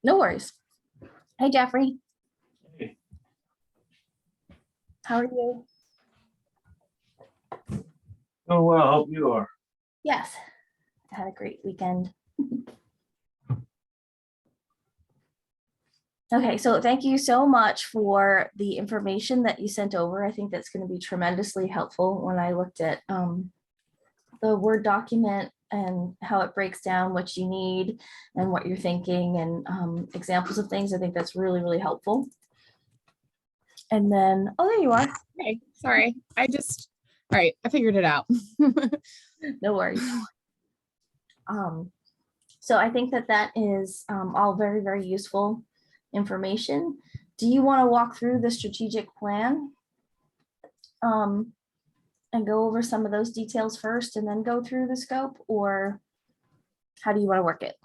No worries. Hey, Jeffrey. Hey. How are you? Oh, well, I hope you are. Yes, I had a great weekend. Okay, so thank you so much for the information that you sent over. I think that's going to be tremendously helpful when I looked at the Word document and how it breaks down what you need and what you're thinking and examples of things. I think that's really, really helpful. And then, oh, there you are. Okay, sorry. All right, I figured it out. No worries. So I think that that is all very, very useful information. Do you want to walk through the strategic plan and go over some of those details first and then go through the scope, or how do you want to work it?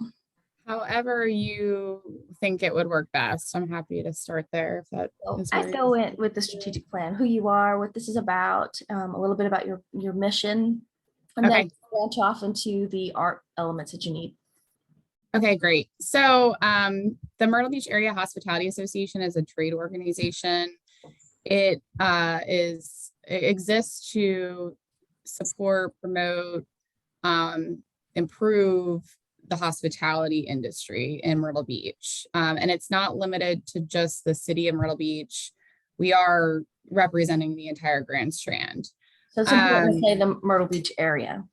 However you think it would work best. I'm happy to start there if that is I'd go in with the strategic plan, who you are, what this is about, a little bit about your mission, and then branch off into the art elements that you need. Okay, great. So the Myrtle Beach Area Hospitality Association is a trade organization. It exists to support, promote, improve the hospitality industry in Myrtle Beach. And it's not limited to just the city of Myrtle Beach. We are representing the entire Grand Strand. So it's important to say the Myrtle Beach area.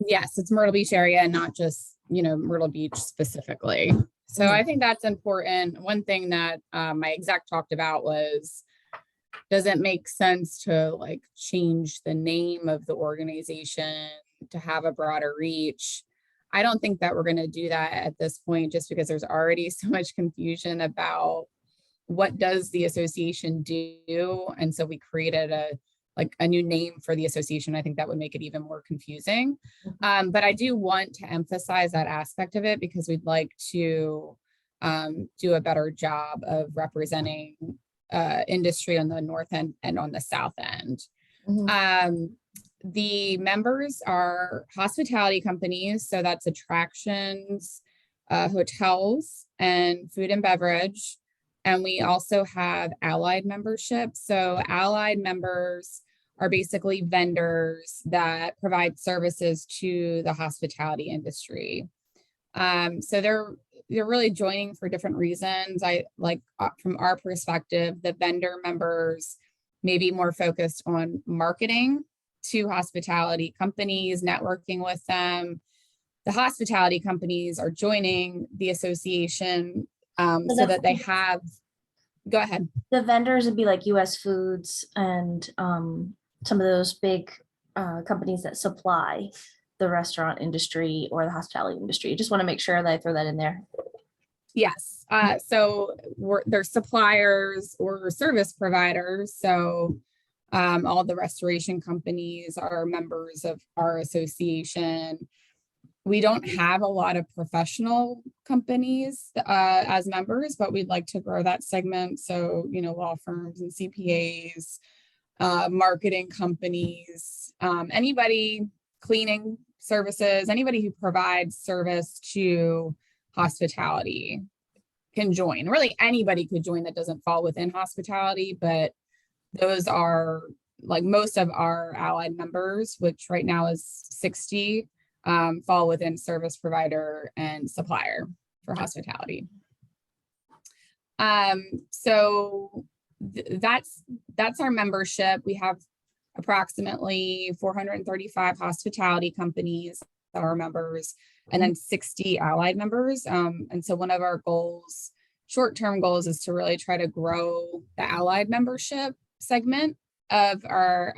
Yes, it's Myrtle Beach area, and not just, Myrtle Beach specifically. So I think that's important. One thing that my exec talked about was, does it make sense to change the name of the organization to have a broader reach? I don't think that we're going to do that at this point, just because there's already so much confusion about what does the association do. And so we created a new name for the association. I think that would make it even more confusing. But I do want to emphasize that aspect of it, because we'd like to do a better job of representing industry on the north end and on the south end. The members are hospitality companies, so that's attractions, hotels, and food and beverage. And we also have allied membership. So allied members are basically vendors that provide services to the hospitality industry. So they're really joining for different reasons. From our perspective, the vendor members may be more focused on marketing to hospitality companies, networking with them. The hospitality companies are joining the association so that they have, go ahead. The vendors would be like US Foods and some of those big companies that supply the restaurant industry or the hospitality industry. Just want to make sure that I throw that in there. Yes. So they're suppliers or service providers. So all the restoration companies are members of our association. We don't have a lot of professional companies as members, but we'd like to grow that segment. So, law firms and CPAs, marketing companies, anybody, cleaning services, anybody who provides service to hospitality can join. Really, anybody could join that doesn't fall within hospitality, but those are most of our allied members, which right now is 60, fall within service provider and supplier for hospitality. So that's our membership. We have approximately 435 hospitality companies that are members, and then 60 allied members. And so one of our goals, short-term goals, is to really try to grow the allied membership segment of our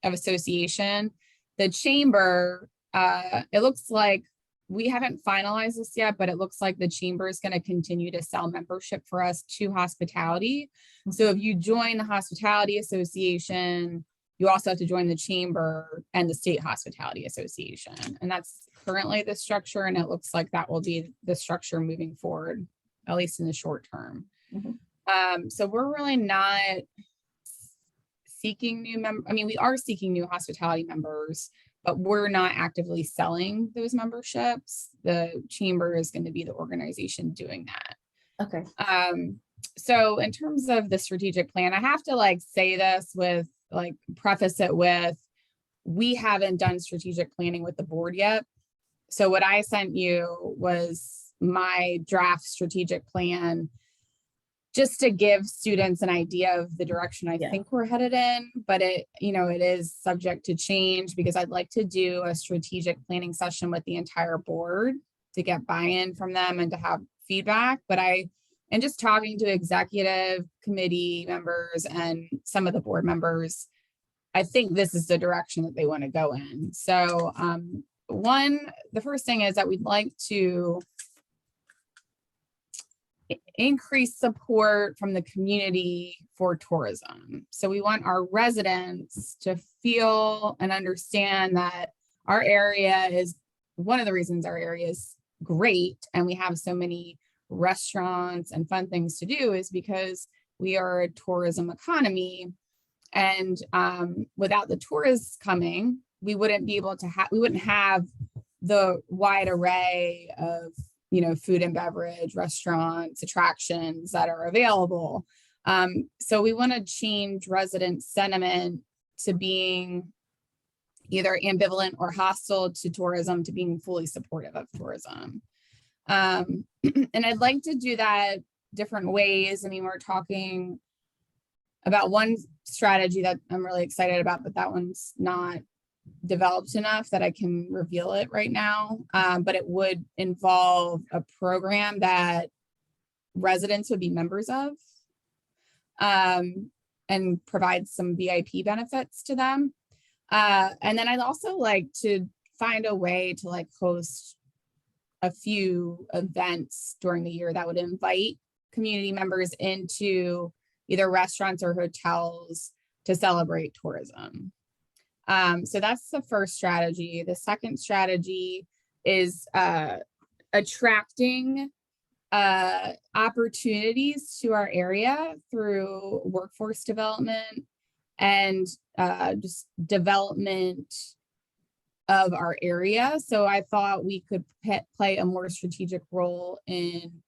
association. The chamber, it looks like we haven't finalized this yet, but it looks like the chamber is going to continue to sell membership for us to hospitality. So if you join the Hospitality Association, you also have to join the chamber and the State Hospitality Association. And that's currently the structure. And it looks like that will be the structure moving forward, at least in the short term. So we're really not seeking new members. I mean, we are seeking new hospitality members, but we're not actively selling those memberships. The chamber is going to be the organization doing that. Okay. So in terms of the strategic plan, I have to like say this with like preface it with, we haven't done strategic planning with the board yet. So what I sent you was my draft strategic plan, just to give students an idea of the direction I Yeah. think we're headed in, but it, you know, it is subject to change because I'd like to do a strategic planning session with the entire board to get buy-in from them and to have feedback. And just talking to executive committee members and some of the board members, I think this is the direction that they want to go in. So the first thing is that we'd like to increase support from the community for tourism. So we want our residents to feel and understand that our area is, one of the reasons our area is great and we have so many restaurants and fun things to do is because we are a tourism economy. And without the tourists coming, we wouldn't be able to we wouldn't have the wide array of, you know, food and beverage, restaurants, attractions that are available. So we want to change resident sentiment to being either ambivalent or hostile to tourism to being fully supportive of tourism. And I'd like to do that different ways. I mean, we're talking about one strategy that I'm really excited about, but that one's not developed enough that I can reveal it right now. But it would involve a program that residents would be members of, and provide some VIP benefits to them. And then I'd also like to find a way to like host a few events during the year that would invite community members into either restaurants or hotels to celebrate tourism. So that's the first strategy. The second strategy is attracting opportunities to our area through workforce development and just development of our area. So I thought we could play a more strategic role in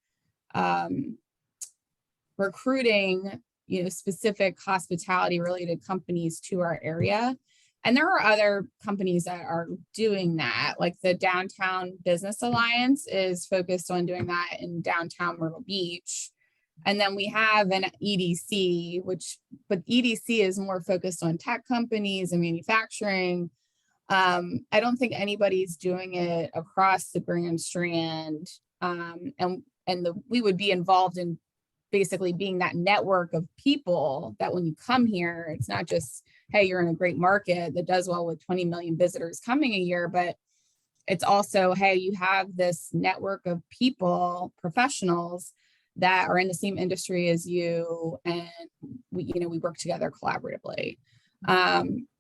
recruiting, you know, specific hospitality related companies to our area. And there are other companies that are doing that, like the Downtown Business Alliance is focused on doing that in downtown Myrtle Beach. And then we have an EDC, but EDC is more focused on tech companies and manufacturing. I don't think anybody's doing it across the Grand Strand. We would be involved in basically being that network of people that when you come here, it's not just, hey, you're in a great market that does well with 20 million visitors coming a year, but it's also, hey, you have this network of people, professionals that are in the same industry as you, and we work together collaboratively.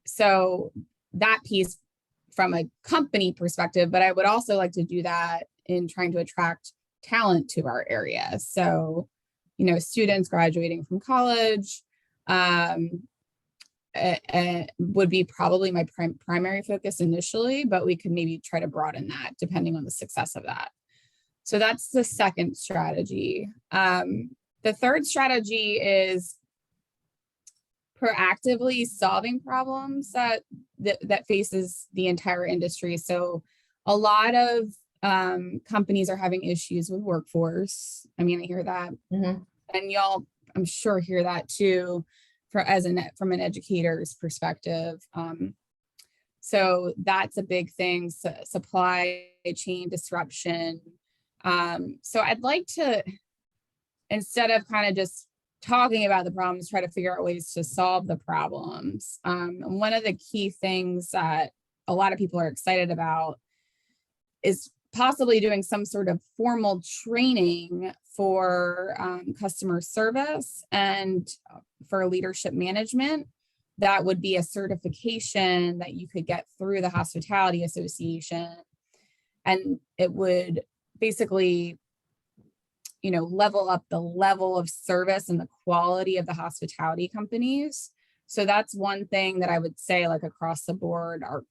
So that piece from a company perspective, but I would also like to do that in trying to attract talent to our area. So, you know, students graduating from college would be probably my primary focus initially, but we could maybe try to broaden that depending on the success of that. So that's the second strategy. The third strategy is proactively solving problems that faces the entire industry. So a lot of companies are having issues with workforce. I mean, I hear that, and y'all, I'm sure, hear that too, from an educator's perspective. So that's a big thing. Supply chain disruption. So I'd like to, instead of kind of just talking about the problems, try to figure out ways to solve the problems. And one of the key things that a lot of people are excited about is possibly doing some sort of formal training for customer service and for leadership management. That would be a certification that you could get through the Hospitality Association. And it would basically, you know, level up the level of service and the quality of the hospitality companies. So that's one thing that I would say, like across the board, our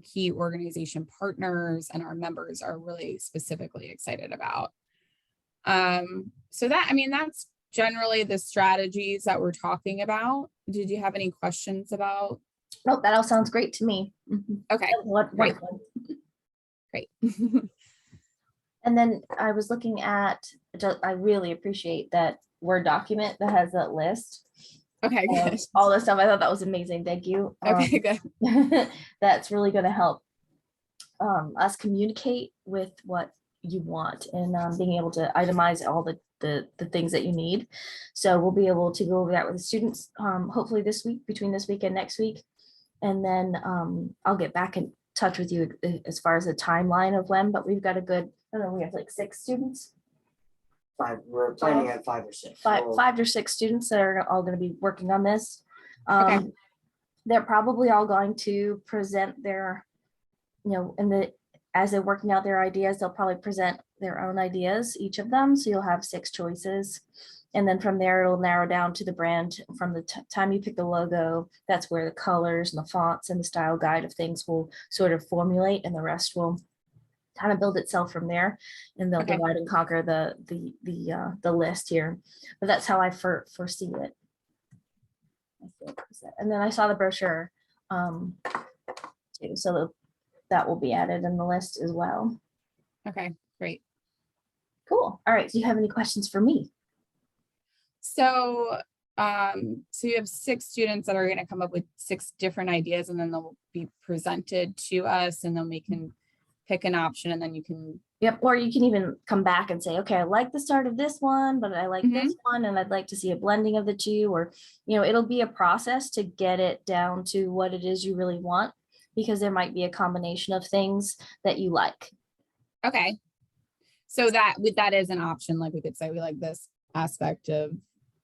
key organization partners and our members are really specifically excited about. So that, I mean, that's generally the strategies that we're talking about. Did you have any questions about? Nope, that all sounds great to me. Mhm. Okay, What, great. wonderful. great. And then I was looking at, I really appreciate that Word document that has that list. Okay, good. All this stuff. I thought that was amazing. Thank you. Okay, good. That's really going to help us communicate with what you want and being able to itemize all the things that you need. So we'll be able to go over that with the students, hopefully this week, between this week and next week. And then I'll get back in touch with you as far as the timeline of when, but we've got a good, I don't know, we have like 6 students, 5. We're planning at 5 or 6. five So, or 6 students that are all going to be working on this. Okay. They're probably all going to present their, as they're working out their ideas, they'll probably present their own ideas, each of them. So you'll have 6 choices. And then from there, it'll narrow down to the brand. From the time you pick the logo, that's where the colors and the fonts and the style guide of things will sort of formulate, and the rest will kind of build itself from there. And they'll Okay. divide and conquer the list here. But that's how I foresee it. And then I saw the brochure too, so that will be added in the list as well. Okay, great. Cool. All right. Do you have any questions for me? So, so you have 6 students that are going to come up with 6 different ideas, and then they'll be presented to us, and then we can pick an option, and then you can. Yep. Or you can even come back and say, okay, I like the start of this one, but I like this one, and I'd like to see a blending of the two, or, it'll be a process to get it down to what it is you really want, because there might be a combination of things that you like. Okay. So that is an option. Like we could say we like this aspect of,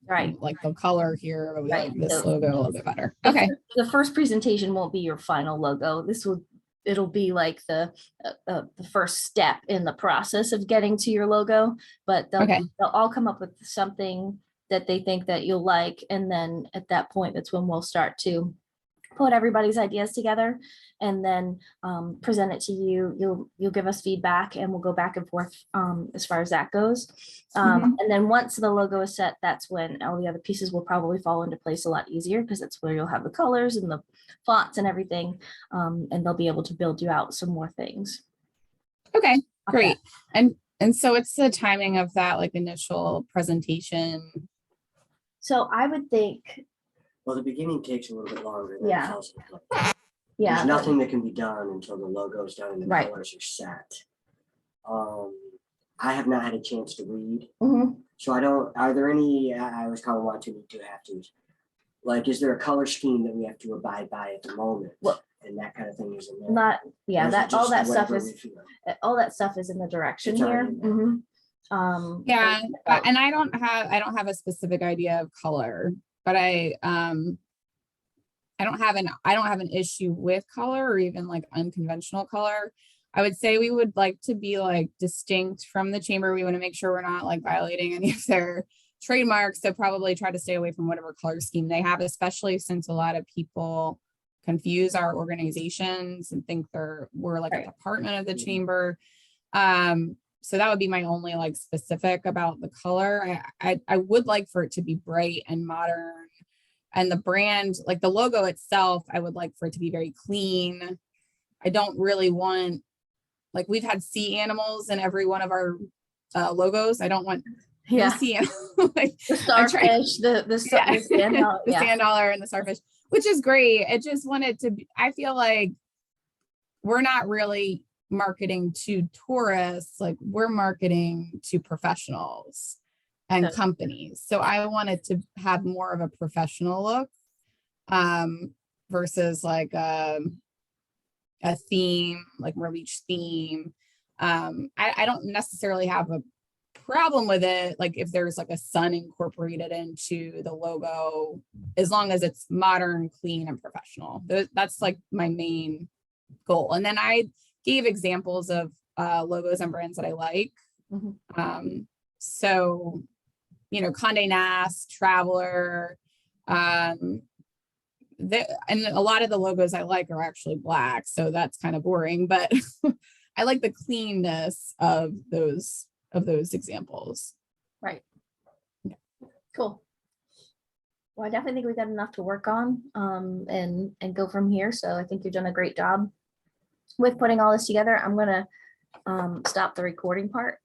Right. like the color here, but we Right. like this So- logo a little bit better. Okay. The first presentation won't be your final logo. It'll be like the first step in the process of getting to your logo, but they'll all come up with something that they think that you'll like. And then at that point, that's when we'll start to put everybody's ideas together and then present it to you. You'll give us feedback, and we'll go back and forth as far as that goes. And then once the logo is set, that's when all the other pieces will probably fall into place a lot easier, because that's where you'll have the colors and the fonts and everything, and they'll be able to build you out some more things. Okay, great. And so it's the timing of that, like initial presentation. So I would think, well, the beginning takes a little bit longer. Than Yeah. also, like, yeah, there's nothing that can be done until the logo's done and the Right. colors are set. I have not had a chance to read, mhm. so I don't. Are there any? I was kind of wanting to have to. Like, is there a color scheme that we have to abide by at the moment? Well, and that kind of thing is in there. Not, yeah, Or is it that all just that stuff whatever is we feel? all that stuff is in the direction It's here. already in there. Mhm. Yeah, and- and I don't have a specific idea of color, but I don't have an issue with color or even like unconventional color. I would say we would like to be like distinct from the chamber. We want to make sure we're not like violating any of their trademarks. So probably try to stay away from whatever color scheme they have, especially since a lot of people confuse our organizations and think we're like Right. a department of the chamber. So that would be my only like specific about the color. I would like for it to be bright and modern, and the brand, like the logo itself, I would like for it to be very clean. I don't really want, like, we've had sea animals in every one of our logos. I don't want Yeah, sea animals. Like, the starfish, the sand dollar, the yeah. sand dollar and the starfish, which is great. It just wanted to be, I feel like we're not really marketing to tourists, like we're marketing to professionals and Okay. companies. So I wanted to have more of a professional look versus like a theme, like Myrtle Beach theme. I don't necessarily have a problem with it, like if there's like a sun incorporated into the logo, as long as it's modern, clean, and professional. That's like my main goal. And then I gave examples of logos and brands that I like. Mhm. So, Condé Nast, Traveler, and a lot of the logos I like are actually black, so that's kind of boring, but I like the cleanness of those of those examples. Right. Yeah. Cool. Well, I definitely think we got enough to work on and go from here. So I think you've done a great job with putting all this together. I'm gonna stop the recording part